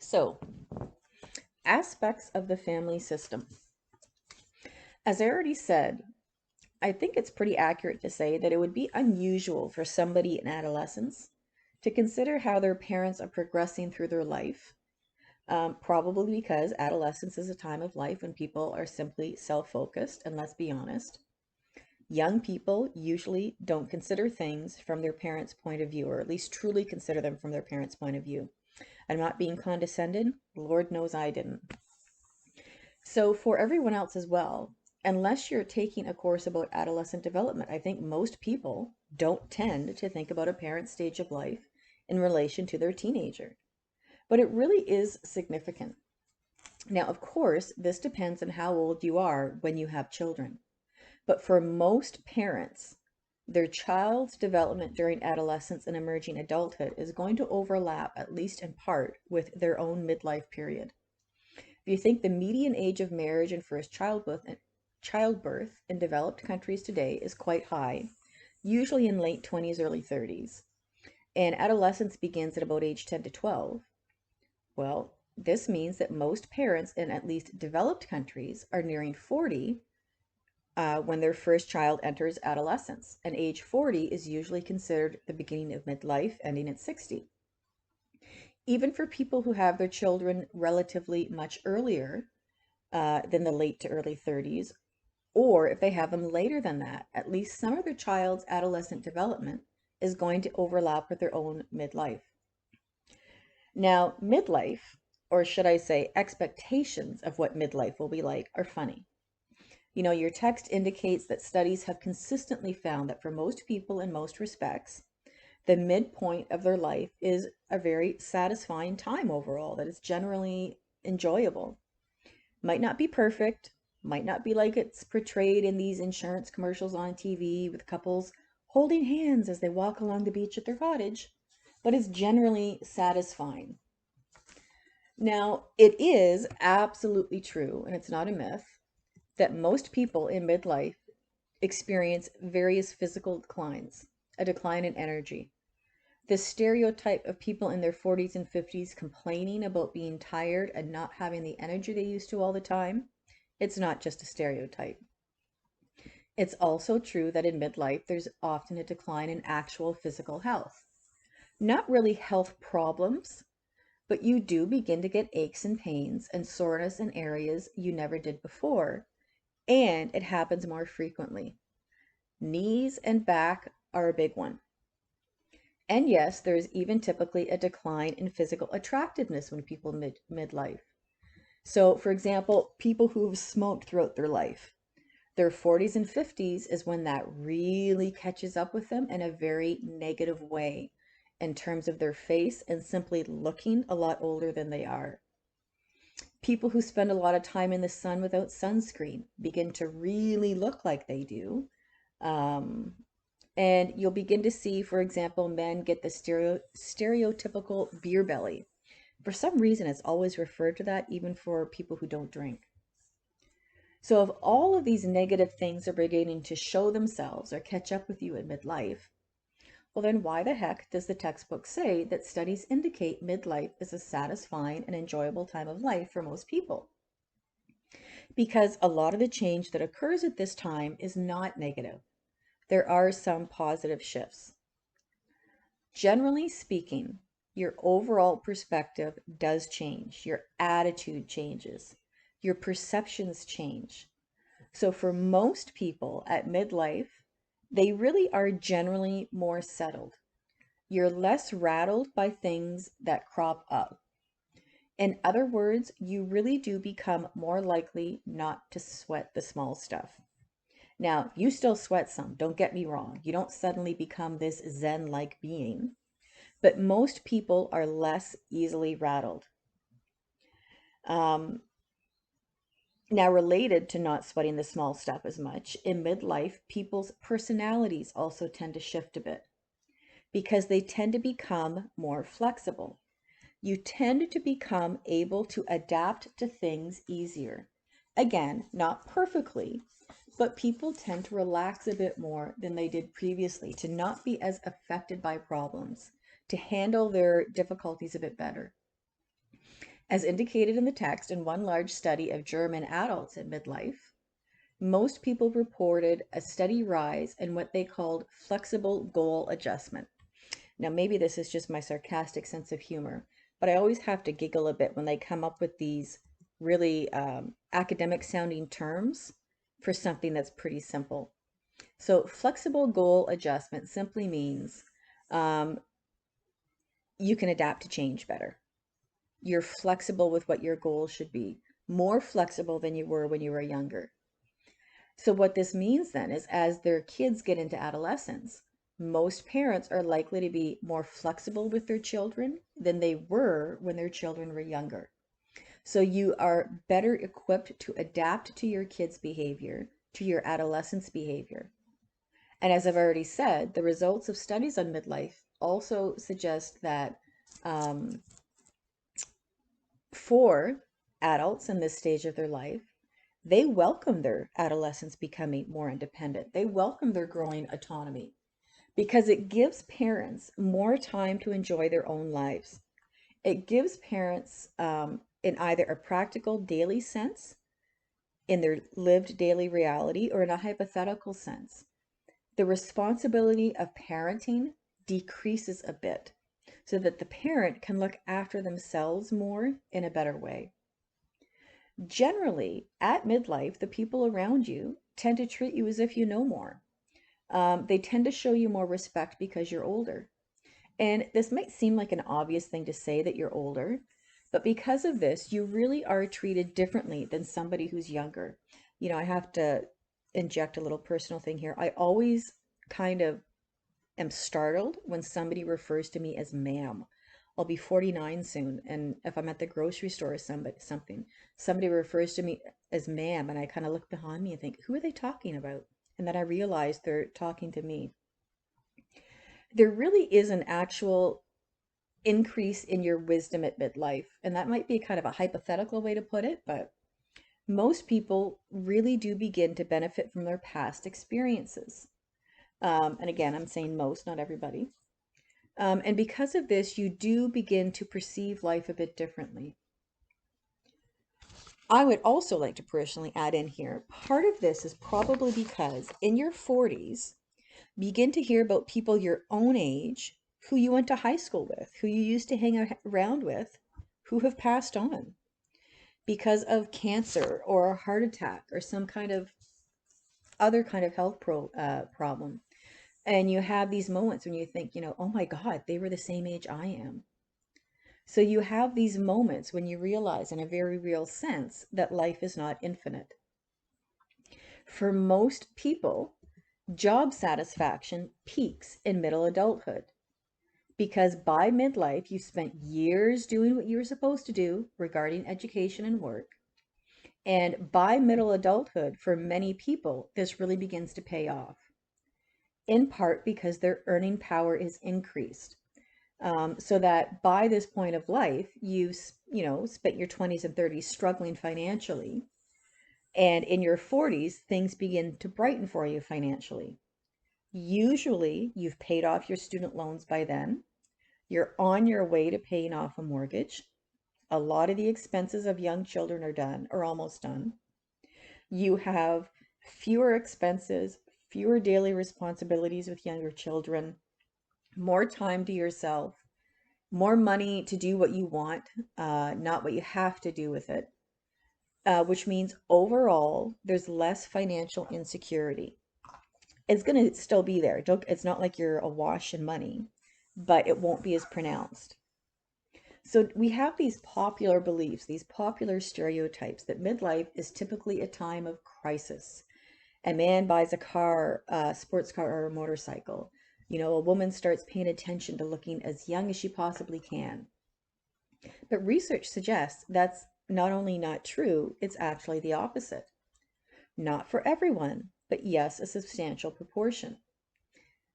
So, aspects of the family system. As I already said, I think it's pretty accurate to say that it would be unusual for somebody in adolescence to consider how their parents are progressing through their life, probably because adolescence is a time of life when people are simply self focused, and let's be honest. Young people usually don't consider things from their parents' point of view, or at least truly consider them from their parents' point of view. I'm not being condescending. Lord knows I didn't. So, for everyone else as well, unless you're taking a course about adolescent development, I think most people don't tend to think about a parent's stage of life in relation to their teenager. But it really is significant. Now, of course, this depends on how old you are when you have children. But for most parents, their child's development during adolescence and emerging adulthood is going to overlap, at least in part, with their own midlife period. If you think the median age of marriage and first childbirth in developed countries today is quite high, usually in late 20s, early 30s, and adolescence begins at about age 10 to 12, well, this means that most parents in at least developed countries are nearing 40 when their first child enters adolescence, and age 40 is usually considered the beginning of midlife, ending at 60. Even for people who have their children relatively much earlier than the late to early 30s, or if they have them later than that, at least some of their child's adolescent development is going to overlap with their own midlife. Now, midlife, or should I say expectations of what midlife will be like, are funny. Your text indicates that studies have consistently found that for most people in most respects, the midpoint of their life is a very satisfying time overall, that is generally enjoyable. Might not be perfect, might not be like it's portrayed in these insurance commercials on TV with couples holding hands as they walk along the beach at their cottage, but it's generally satisfying. Now, it is absolutely true, and it's not a myth, that most people in midlife experience various physical declines, a decline in energy. The stereotype of people in their 40s and 50s complaining about being tired and not having the energy they used to all the time, it's not just a stereotype. It's also true that in midlife, there's often a decline in actual physical health. Not really health problems, but you do begin to get aches and pains and soreness in areas you never did before, and it happens more frequently. Knees and back are a big one. And yes, there's even typically a decline in physical attractiveness when people midlife. So, for example, people who've smoked throughout their life, their 40s and 50s is when that really catches up with them in a very negative way in terms of their face and simply looking a lot older than they are. People who spend a lot of time in the sun without sunscreen begin to really look like they do. Um, and you'll begin to see, for example, men get the stereotypical beer belly. For some reason, it's always referred to that, even for people who don't drink. So, if all of these negative things are beginning to show themselves or catch up with you at midlife, well, then why the heck does the textbook say that studies indicate midlife is a satisfying and enjoyable time of life for most people? Because a lot of the change that occurs at this time is not negative. There are some positive shifts. Generally speaking, your overall perspective does change, your attitude changes, your perceptions change. So, for most people at midlife, they really are generally more settled. You're less rattled by things that crop up. In other words, you really do become more likely not to sweat the small stuff. Now, you still sweat some, don't get me wrong. You don't suddenly become this Zen like being, but most people are less easily rattled. Um, Now, related to not sweating the small stuff as much, in midlife, people's personalities also tend to shift a bit because they tend to become more flexible. You tend to become able to adapt to things easier. Again, not perfectly, but people tend to relax a bit more than they did previously, to not be as affected by problems, to handle their difficulties a bit better. As indicated in the text, in one large study of German adults at midlife, most people reported a steady rise in what they called flexible goal adjustment. Now, maybe this is just my sarcastic sense of humor, but I always have to giggle a bit when they come up with these really academic sounding terms for something that's pretty simple. So, flexible goal adjustment simply means um, you can adapt to change better. You're flexible with what your goals should be, more flexible than you were when you were younger. So, what this means then is as their kids get into adolescence, most parents are likely to be more flexible with their children than they were when their children were younger. So, you are better equipped to adapt to your kids' behavior, to your adolescents' behavior. And as I've already said, the results of studies on midlife also suggest that um, for adults in this stage of their life, they welcome their adolescents becoming more independent. They welcome their growing autonomy because it gives parents more time to enjoy their own lives. It gives parents, in either a practical daily sense, in their lived daily reality, or in a hypothetical sense, the responsibility of parenting decreases a bit so that the parent can look after themselves more in a better way. Generally, at midlife, the people around you tend to treat you as if you know more. They tend to show you more respect because you're older. And this might seem like an obvious thing to say that you're older, but because of this, you really are treated differently than somebody who's younger. You know, I have to inject a little personal thing here. I always kind of am startled when somebody refers to me as ma'am. I'll be 49 soon, and if I'm at the grocery store or somebody refers to me as ma'am, and I kind of look behind me and think, who are they talking about? And then I realize they're talking to me. There really is an actual increase in your wisdom at midlife, and that might be kind of a hypothetical way to put it, but most people really do begin to benefit from their past experiences. And again, I'm saying most, not everybody. And because of this, you do begin to perceive life a bit differently. I would also like to personally add in here, part of this is probably because in your 40s, begin to hear about people your own age who you went to high school with, who you used to hang around with, who have passed on because of cancer or a heart attack or some kind of other kind of health problem. And you have these moments when you think, oh my God, they were the same age I am. So you have these moments when you realize in a very real sense that life is not infinite. For most people, job satisfaction peaks in middle adulthood because by midlife, you spent years doing what you were supposed to do regarding education and work. And by middle adulthood, for many people, this really begins to pay off, in part because their earning power is increased. So that by this point of life, you've spent your 20s and 30s struggling financially. And in your 40s, things begin to brighten for you financially. Usually, you've paid off your student loans by then. You're on your way to paying off a mortgage. A lot of the expenses of young children are done or almost done. You have fewer expenses, fewer daily responsibilities with younger children, more time to yourself, more money to do what you want, not what you have to do with it, which means overall there's less financial insecurity. It's going to still be there. It's not like you're awash in money, but it won't be as pronounced. So we have these popular beliefs, these popular stereotypes that midlife is typically a time of crisis. A man buys a car, a sports car, or a motorcycle. A woman starts paying attention to looking as young as she possibly can. But research suggests that's not only not true, it's actually the opposite. Not for everyone, but yes, a substantial proportion.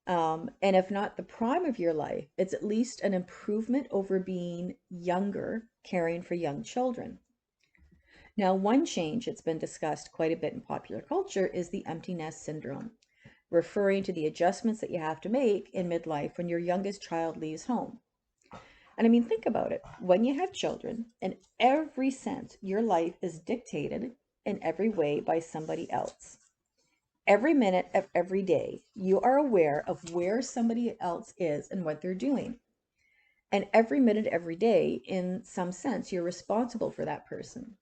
And if not the prime of your life, it's at least an improvement over being younger, caring for young children. Now, one change that's been discussed quite a bit in popular culture is the empty nest syndrome, referring to the adjustments that you have to make in midlife when your youngest child leaves home. And I mean, think about it. When you have children, in every sense, your life is dictated in every way by somebody else. Every minute of every day, you are aware of where somebody else is and what they're doing. And every minute, every day, in some sense, you're responsible for that person.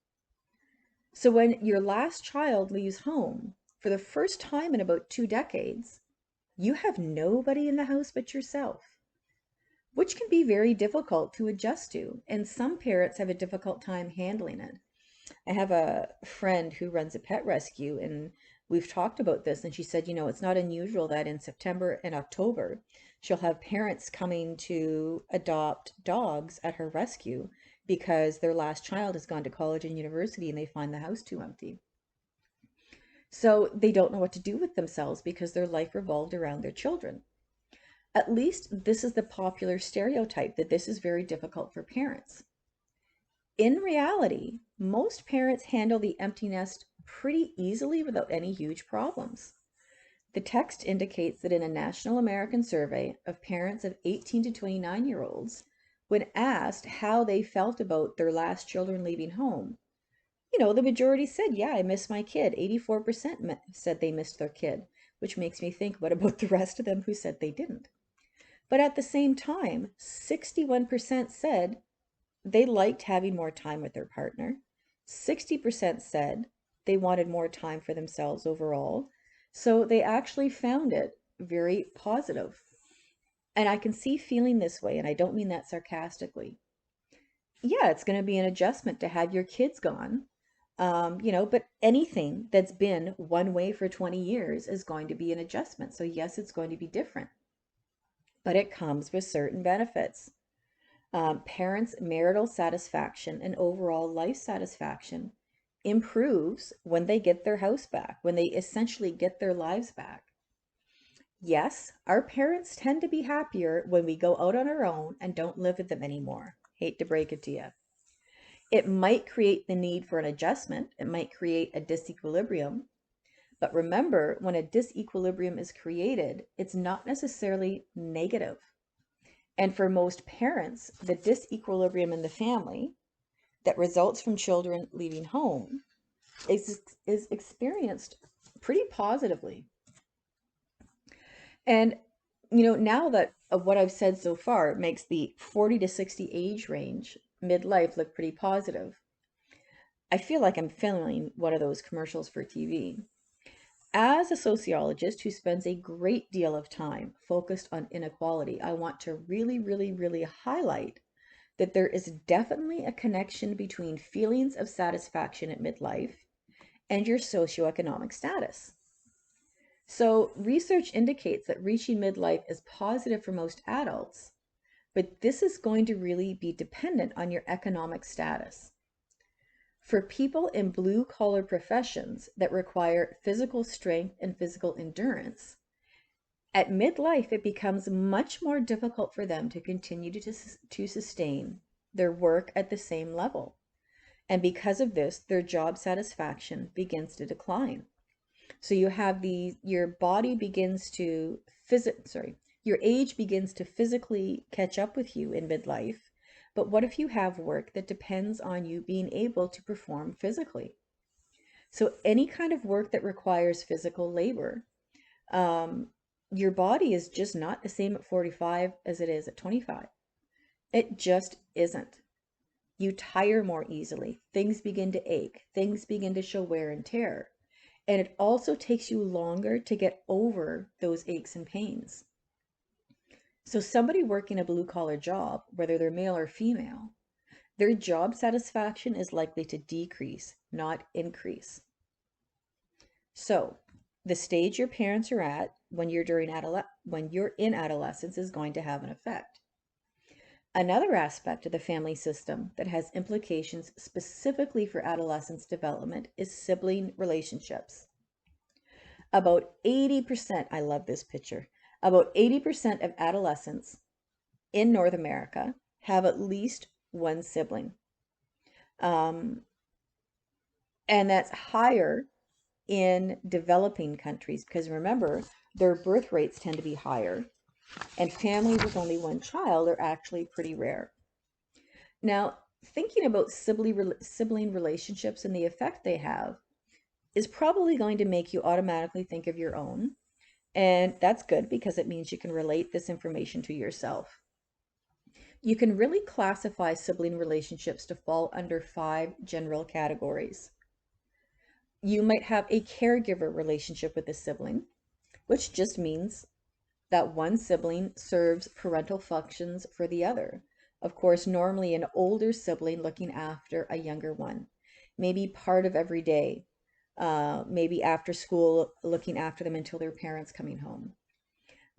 So when your last child leaves home for the first time in about 2 decades, you have nobody in the house but yourself, which can be very difficult to adjust to. And some parents have a difficult time handling it. I have a friend who runs a pet rescue, and we've talked about this. And she said, it's not unusual that in September and October, she'll have parents coming to adopt dogs at her rescue because their last child has gone to college and university and they find the house too empty. So they don't know what to do with themselves because their life revolved around their children. At least this is the popular stereotype, that this is very difficult for parents. In reality, most parents handle the empty nest pretty easily without any huge problems. The text indicates that in a National American survey of parents of 18 to 29-year-olds, when asked how they felt about their last children leaving home, the majority said, yeah, I miss my kid. 84% said they missed their kid, which makes me think, what about the rest of them who said they didn't? But at the same time, 61% said they liked having more time with their partner. 60% said they wanted more time for themselves overall. So they actually found it very positive. And I can see feeling this way, and I don't mean that sarcastically. Yeah, it's going to be an adjustment to have your kids gone. But anything that's been one way for 20 years is going to be an adjustment. So yes, it's going to be different, but it comes with certain benefits. Parents' marital satisfaction and overall life satisfaction improves when they get their house back, when they essentially get their lives back. Yes, our parents tend to be happier when we go out on our own and don't live with them anymore. Hate to break it to you. It might create the need for an adjustment. It might create a disequilibrium. But remember, when a disequilibrium is created, it's not necessarily negative. And for most parents, the disequilibrium in the family that results from children leaving home is experienced pretty positively. And, now that of what I've said so far makes the 40 to 60 age range midlife look pretty positive. I feel like I'm filming one of those commercials for TV. As a sociologist who spends a great deal of time focused on inequality, I want to really, really, really highlight that there is definitely a connection between feelings of satisfaction at midlife and your socioeconomic status. So, research indicates that reaching midlife is positive for most adults, but this is going to really be dependent on your economic status. For people in blue collar professions that require physical strength and physical endurance, at midlife it becomes much more difficult for them to continue to sustain their work at the same level. And because of this, their job satisfaction begins to decline. So you have your body begins to your age begins to physically catch up with you in midlife. But what if you have work that depends on you being able to perform physically? So any kind of work that requires physical labor, your body is just not the same at 45 as it is at 25. It just isn't. You tire more easily. Things begin to ache. Things begin to show wear and tear. And it also takes you longer to get over those aches and pains. So somebody working a blue collar job, whether they're male or female, their job satisfaction is likely to decrease, not increase. So the stage your parents are at when you're in adolescence is going to have an effect. Another aspect of the family system that has implications specifically for adolescence development is sibling relationships. About 80%, I love this picture, about 80% of adolescents in North America have at least one sibling. And that's higher in developing countries because remember, their birth rates tend to be higher, and families with only one child are actually pretty rare. Now, thinking about sibling relationships and the effect they have is probably going to make you automatically think of your own. And that's good because it means you can relate this information to yourself. You can really classify sibling relationships to fall under 5 general categories. You might have a caregiver relationship with a sibling, which just means that one sibling serves parental functions for the other. Of course, normally an older sibling looking after a younger one, maybe part of every day, maybe after school, looking after them until their parents coming home.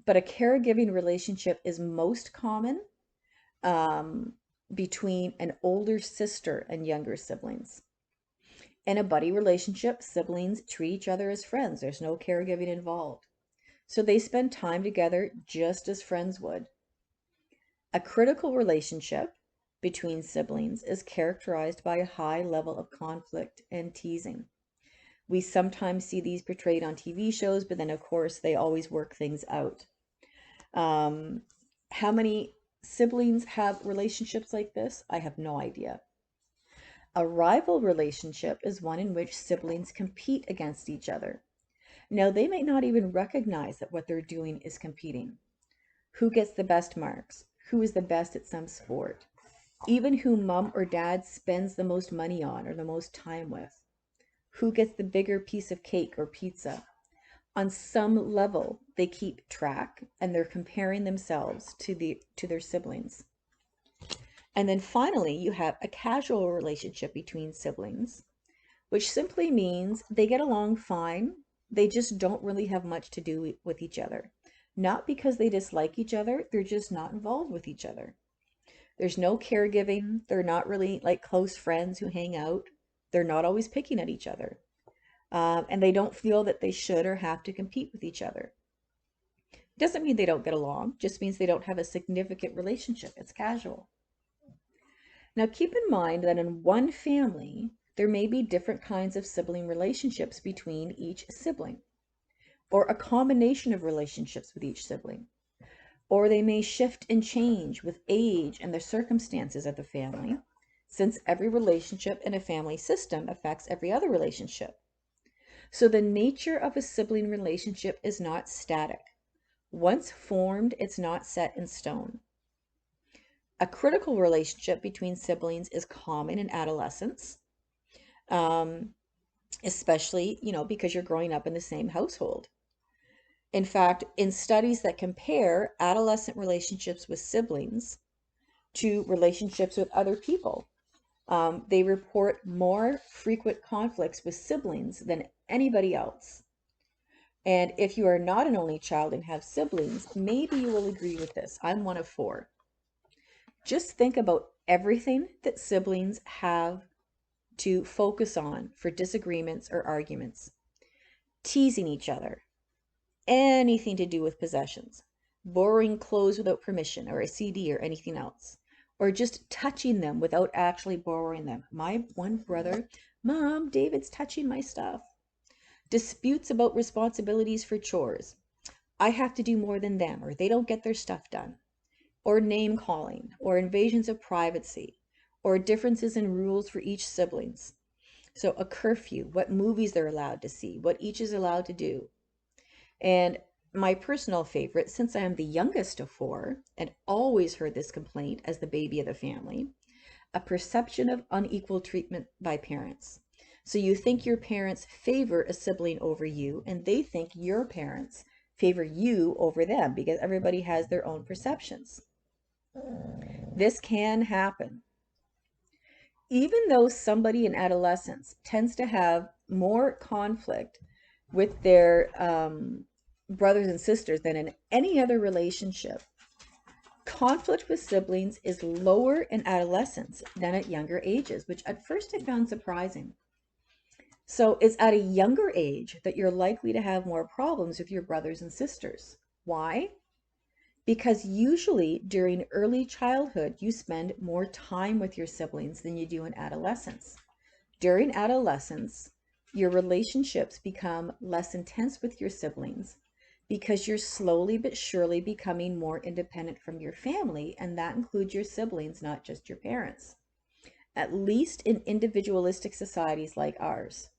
But a caregiving relationship is most common um, between an older sister and younger siblings. In a buddy relationship, siblings treat each other as friends. There's no caregiving involved. So they spend time together just as friends would. A critical relationship between siblings is characterized by a high level of conflict and teasing. We sometimes see these portrayed on TV shows, but then of course they always work things out. How many siblings have relationships like this? I have no idea. A rival relationship is one in which siblings compete against each other. Now, they may not even recognize that what they're doing is competing. Who gets the best marks? Who is the best at some sport? Even who mom or dad spends the most money on or the most time with? Who gets the bigger piece of cake or pizza? On some level, they keep track and they're comparing themselves to their siblings. And then finally, you have a casual relationship between siblings, which simply means they get along fine. They just don't really have much to do with each other. Not because they dislike each other, they're just not involved with each other. There's no caregiving. They're not really like close friends who hang out. They're not always picking at each other. And they don't feel that they should or have to compete with each other. Doesn't mean they don't get along, just means they don't have a significant relationship. It's casual. Now, keep in mind that in one family, there may be different kinds of sibling relationships between each sibling, or a combination of relationships with each sibling, or they may shift and change with age and the circumstances of the family, since every relationship in a family system affects every other relationship. So the nature of a sibling relationship is not static. Once formed, it's not set in stone. A critical relationship between siblings is common in adolescence, especially, because you're growing up in the same household. In fact, in studies that compare adolescent relationships with siblings to relationships with other people, they report more frequent conflicts with siblings than anybody else. And if you are not an only child and have siblings, maybe you will agree with this. I'm one of 4. Just think about everything that siblings have to focus on for disagreements or arguments. Teasing each other, anything to do with possessions, borrowing clothes without permission or a CD or anything else, or just touching them without actually borrowing them. My one brother, Mom, David's touching my stuff. Disputes about responsibilities for chores. I have to do more than them, or they don't get their stuff done. Or name calling, or invasions of privacy, or differences in rules for each siblings. So a curfew, what movies they're allowed to see, what each is allowed to do. And my personal favorite, since I am the youngest of 4 and always heard this complaint as the baby of the family, a perception of unequal treatment by parents. So you think your parents favor a sibling over you, and they think your parents favor you over them because everybody has their own perceptions. This can happen. Even though somebody in adolescence tends to have more conflict with their brothers and sisters than in any other relationship, conflict with siblings is lower in adolescence than at younger ages, which at first I found surprising. So it's at a younger age that you're likely to have more problems with your brothers and sisters. Why? Because usually during early childhood, you spend more time with your siblings than you do in adolescence. During adolescence, your relationships become less intense with your siblings because you're slowly but surely becoming more independent from your family, and that includes your siblings, not just your parents, at least in individualistic societies like ours.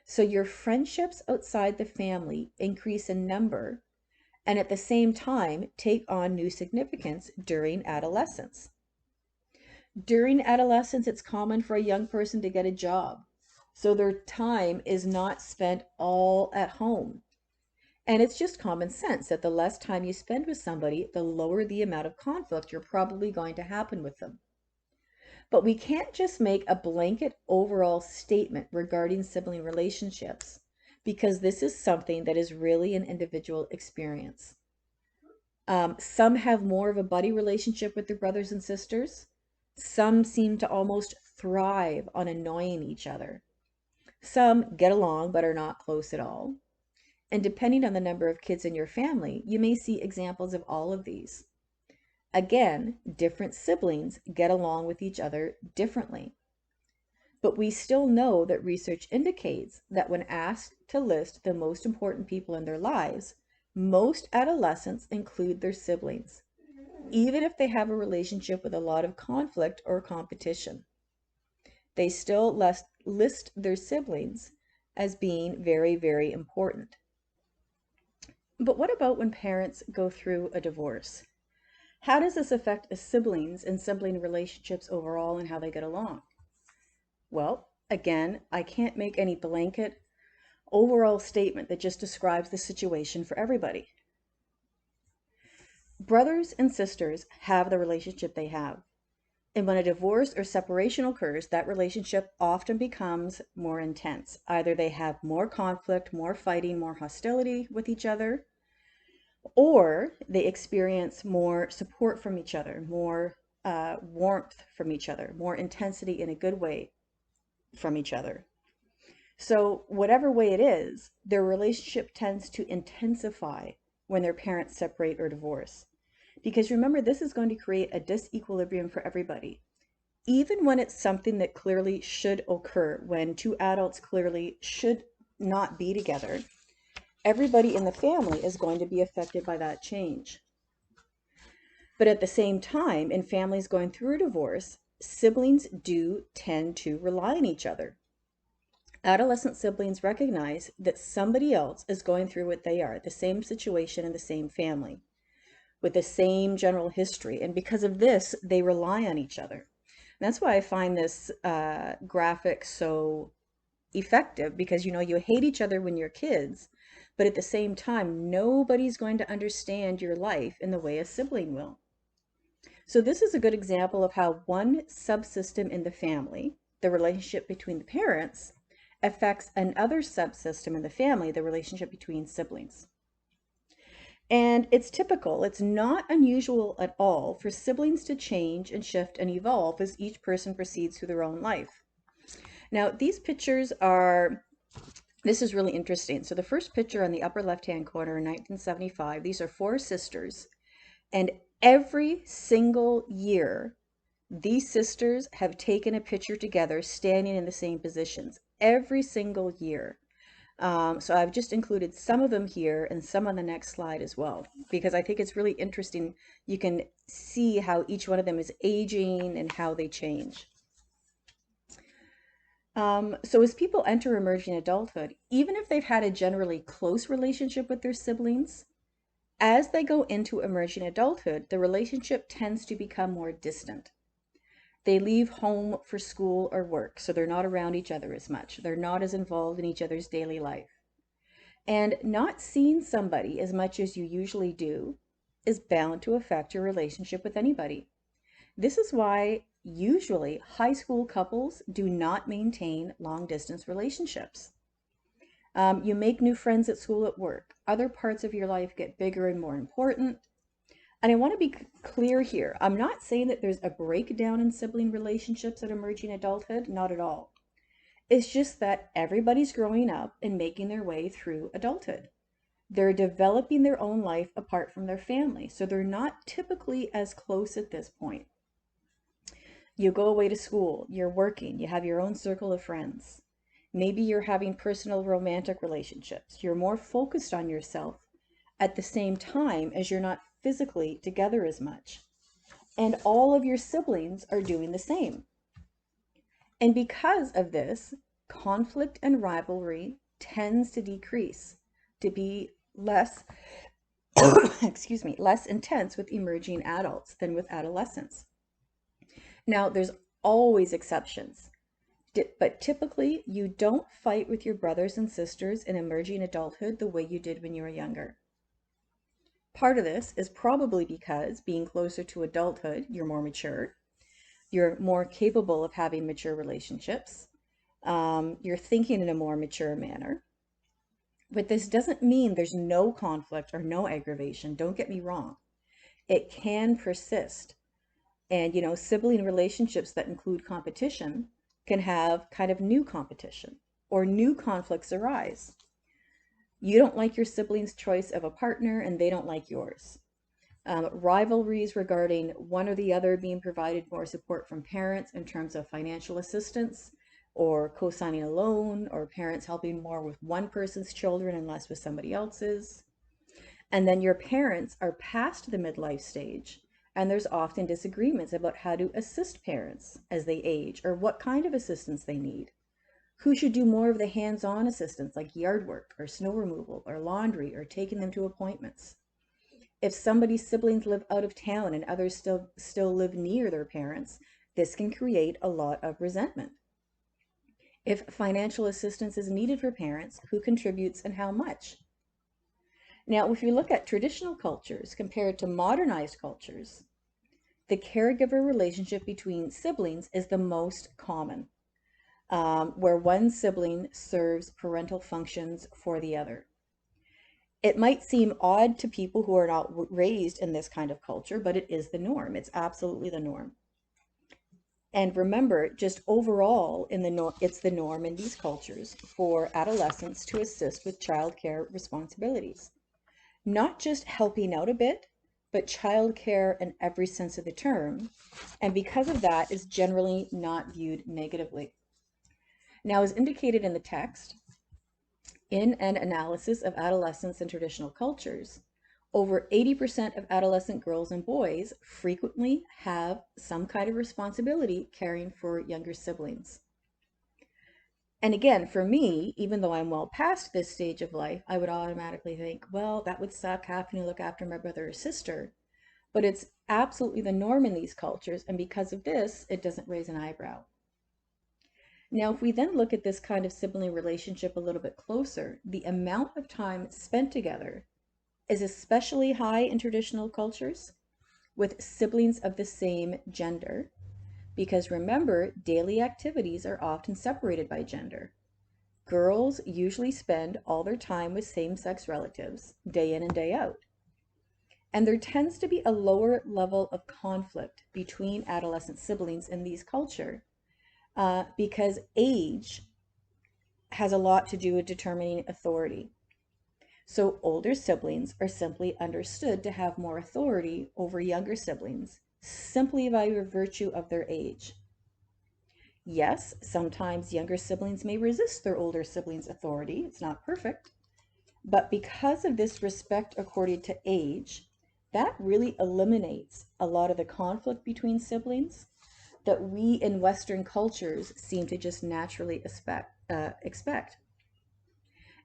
So your friendships outside the family increase in number and at the same time take on new significance during adolescence. During adolescence, it's common for a young person to get a job, so their time is not spent all at home. And it's just common sense that the less time you spend with somebody, the lower the amount of conflict you're probably going to happen with them. But we can't just make a blanket overall statement regarding sibling relationships because this is something that is really an individual experience. Some have more of a buddy relationship with their brothers and sisters. Some seem to almost thrive on annoying each other. Some get along but are not close at all. And depending on the number of kids in your family, you may see examples of all of these. Again, different siblings get along with each other differently. But we still know that research indicates that when asked to list the most important people in their lives, most adolescents include their siblings, even if they have a relationship with a lot of conflict or competition. They still list their siblings as being very, very important. But what about when parents go through a divorce? How does this affect siblings and sibling relationships overall and how they get along? Well, again, I can't make any blanket overall statement that just describes the situation for everybody. Brothers and sisters have the relationship they have. And when a divorce or separation occurs, that relationship often becomes more intense. Either they have more conflict, more fighting, more hostility with each other, or they experience more support from each other, more warmth from each other, more intensity in a good way from each other. So whatever way it is, their relationship tends to intensify when their parents separate or divorce. Because remember, this is going to create a disequilibrium for everybody. Even when it's something that clearly should occur, when two adults clearly should not be together, everybody in the family is going to be affected by that change. But at the same time, in families going through a divorce, siblings do tend to rely on each other. Adolescent siblings recognize that somebody else is going through what they are, the same situation in the same family, with the same general history. And because of this, they rely on each other. And that's why I find this graphic so effective, because you hate each other when you're kids, but at the same time, nobody's going to understand your life in the way a sibling will. So this is a good example of how one subsystem in the family, the relationship between the parents, affects another subsystem in the family, the relationship between siblings. And it's typical, it's not unusual at all for siblings to change and shift and evolve as each person proceeds through their own life. Now, these pictures are, this is really interesting. So the first picture on the upper left-hand corner in 1975, these are four sisters, and every single year, these sisters have taken a picture together standing in the same positions every single year. So I've just included some of them here and some on the next slide as well, because I think it's really interesting. You can see how each one of them is aging and how they change. So as people enter emerging adulthood, even if they've had a generally close relationship with their siblings, as they go into emerging adulthood, the relationship tends to become more distant. They leave home for school or work, so they're not around each other as much. They're not as involved in each other's daily life. And not seeing somebody as much as you usually do is bound to affect your relationship with anybody. This is why usually high school couples do not maintain long distance relationships. You make new friends at school, at work. Other parts of your life get bigger and more important. And I want to be clear here. I'm not saying that there's a breakdown in sibling relationships at emerging adulthood, not at all. It's just that everybody's growing up and making their way through adulthood. They're developing their own life apart from their family, so they're not typically as close at this point. You go away to school, you're working, you have your own circle of friends. Maybe you're having personal romantic relationships. You're more focused on yourself at the same time as you're not physically together as much. And all of your siblings are doing the same. And because of this, conflict and rivalry tends to decrease, to be less, excuse me, less intense with emerging adults than with adolescents. Now, there's always exceptions, but typically you don't fight with your brothers and sisters in emerging adulthood the way you did when you were younger. Part of this is probably because being closer to adulthood, you're more mature, you're more capable of having mature relationships, you're thinking in a more mature manner. But this doesn't mean there's no conflict or no aggravation. Don't get me wrong. It can persist. And, sibling relationships that include competition can have kind of new competition or new conflicts arise. You don't like your sibling's choice of a partner and they don't like yours. Rivalries regarding one or the other being provided more support from parents in terms of financial assistance or co-signing a loan, or parents helping more with one person's children and less with somebody else's. And then your parents are past the midlife stage, and there's often disagreements about how to assist parents as they age or what kind of assistance they need. Who should do more of the hands-on assistance like yard work or snow removal or laundry or taking them to appointments? If somebody's siblings live out of town and others still live near their parents, this can create a lot of resentment. If financial assistance is needed for parents, who contributes and how much? Now, if you look at traditional cultures compared to modernized cultures, the caregiver relationship between siblings is the most common, where one sibling serves parental functions for the other. It might seem odd to people who are not raised in this kind of culture, but it is the norm. It's absolutely the norm. And remember, just overall, it's the norm in these cultures for adolescents to assist with childcare responsibilities. Not just helping out a bit, but childcare in every sense of the term. And because of that, is generally not viewed negatively. Now, as indicated in the text, in an analysis of adolescents in traditional cultures, over 80% of adolescent girls and boys frequently have some kind of responsibility caring for younger siblings. And again, for me, even though I'm well past this stage of life, I would automatically think, well, that would suck having to look after my brother or sister. But it's absolutely the norm in these cultures, and because of this, it doesn't raise an eyebrow. Now, if we then look at this kind of sibling relationship a little bit closer, the amount of time spent together is especially high in traditional cultures with siblings of the same gender, because remember, daily activities are often separated by gender. Girls usually spend all their time with same-sex relatives, day in and day out. And there tends to be a lower level of conflict between adolescent siblings in these cultures because age has a lot to do with determining authority. So older siblings are simply understood to have more authority over younger siblings, simply by virtue of their age. Yes, sometimes younger siblings may resist their older siblings' authority. It's not perfect. But because of this respect accorded to age, that really eliminates a lot of the conflict between siblings that we in Western cultures seem to just naturally expect.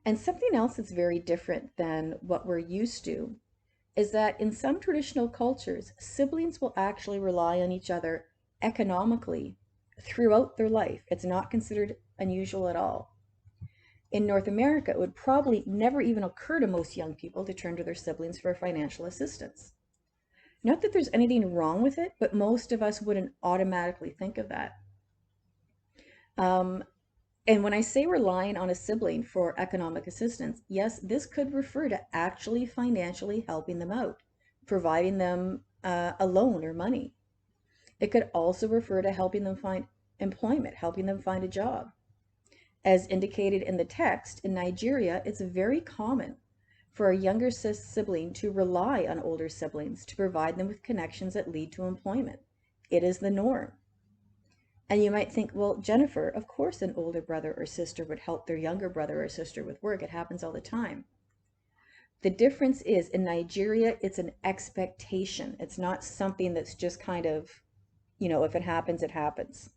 And something else that's very different than what we're used to is that in some traditional cultures, siblings will actually rely on each other economically throughout their life. It's not considered unusual at all. In North America, it would probably never even occur to most young people to turn to their siblings for financial assistance. Not that there's anything wrong with it, but most of us wouldn't automatically think of that. And when I say relying on a sibling for economic assistance, yes, this could refer to actually financially helping them out, providing them a loan or money. It could also refer to helping them find employment, helping them find a job. As indicated in the text, in Nigeria, it's very common for a younger sibling to rely on older siblings to provide them with connections that lead to employment. It is the norm. And you might think, well, Jennifer, of course an older brother or sister would help their younger brother or sister with work. It happens all the time. The difference is in Nigeria, it's an expectation. It's not something that's just kind of, if it happens, it happens.